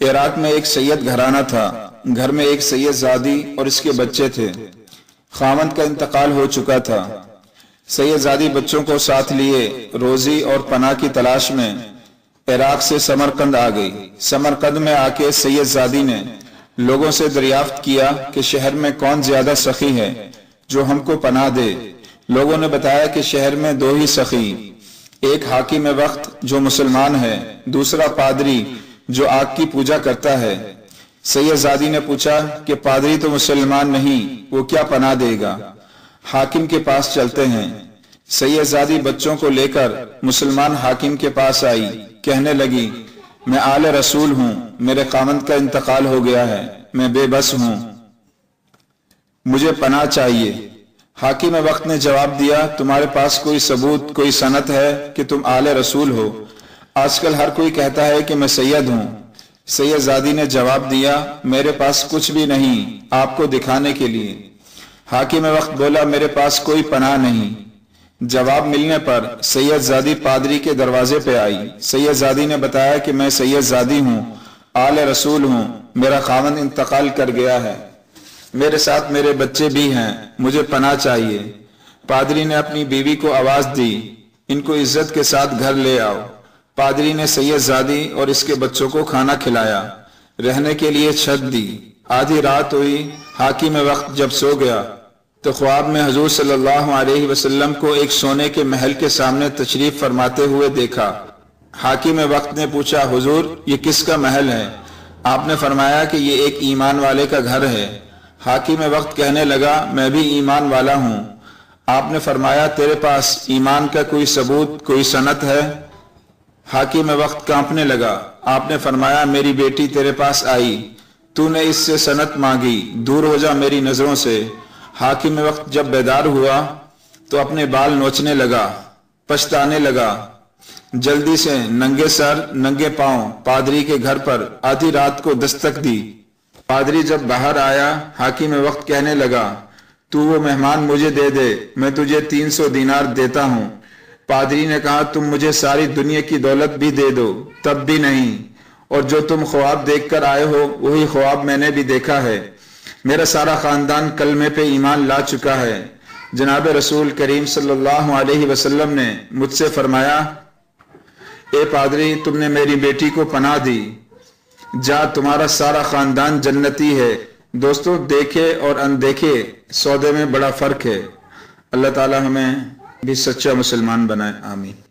عراق میں ایک سید گھرانہ تھا۔ گھر میں ایک سید زادی اور اس کے بچے تھے۔ خاوند کا انتقال ہو چکا تھا۔ سید زادی بچوں کو ساتھ لیے روزی اور پناہ کی تلاش میں عراق سے سمرقند آ گئی۔ سمرقند میں آ کے سید زادی نے لوگوں سے دریافت کیا کہ شہر میں کون زیادہ سخی ہے جو ہم کو پناہ دے۔ لوگوں نے بتایا کہ شہر میں دو ہی سخی، ایک حاکم وقت جو مسلمان ہے، دوسرا پادری جو آگ کی پوجا کرتا ہے۔ سید زادی نے پوچھا کہ پادری تو مسلمان نہیں، وہ کیا پناہ دے گا؟ حاکم کے پاس چلتے ہیں۔ سید زادی بچوں کو لے کر مسلمان حاکم کے پاس آئی، کہنے لگی میں آل رسول ہوں، میرے خاوند کا انتقال ہو گیا ہے، میں بے بس ہوں، مجھے پناہ چاہیے۔ حاکم وقت نے جواب دیا تمہارے پاس کوئی ثبوت، کوئی سند ہے کہ تم آل رسول ہو؟ آج کل ہر کوئی کہتا ہے کہ میں سید ہوں۔ سید زادی نے جواب دیا میرے پاس کچھ بھی نہیں آپ کو دکھانے کے لیے۔ حاکم وقت بولا میرے پاس کوئی پناہ نہیں۔ جواب ملنے پر سید زادی پادری کے دروازے پہ آئی۔ سید زادی نے بتایا کہ میں سید زادی ہوں، آل رسول ہوں، میرا خاوند انتقال کر گیا ہے، میرے ساتھ میرے بچے بھی ہیں، مجھے پناہ چاہیے۔ پادری نے اپنی بیوی کو آواز دی ان کو عزت کے ساتھ گھر لے آؤ۔ پادری نے سید زادی اور اس کے بچوں کو کھانا کھلایا، رہنے کے لیے چھت دی۔ آدھی رات ہوئی، حاکم وقت جب سو گیا تو خواب میں حضور صلی اللہ علیہ وسلم کو ایک سونے کے محل کے سامنے تشریف فرماتے ہوئے دیکھا۔ حاکم وقت نے پوچھا حضور یہ کس کا محل ہے؟ آپ نے فرمایا کہ یہ ایک ایمان والے کا گھر ہے۔ حاکم وقت کہنے لگا میں بھی ایمان والا ہوں۔ آپ نے فرمایا تیرے پاس ایمان کا کوئی ثبوت، کوئی سند ہے؟ حاکم وقت کانپنے لگا۔ آپ نے فرمایا میری بیٹی تیرے پاس آئی، تو نے اس سے سند مانگی، دور ہو جا میری نظروں سے۔ حاکم وقت جب بیدار ہوا تو اپنے بال نوچنے لگا، پچھتانے لگا۔ جلدی سے ننگے سر ننگے پاؤں پادری کے گھر پر آدھی رات کو دستک دی۔ پادری جب باہر آیا حاکم وقت کہنے لگا تو وہ مہمان مجھے دے دے، میں تجھے 300 دینار دیتا ہوں۔ پادری نے کہا تم مجھے ساری دنیا کی دولت بھی دے دو تب بھی نہیں، اور جو تم خواب دیکھ کر آئے ہو وہی خواب میں نے بھی دیکھا ہے۔ میرا سارا خاندان کلمے پہ ایمان لا چکا ہے۔ جناب رسول کریم صلی اللہ علیہ وسلم نے مجھ سے فرمایا اے پادری تم نے میری بیٹی کو پناہ دی، جا تمہارا سارا خاندان جنتی ہے۔ دوستو دیکھے اور اندیکھے سودے میں بڑا فرق ہے۔ اللہ تعالی ہمیں بھی سچا مسلمان بنائے، آمین۔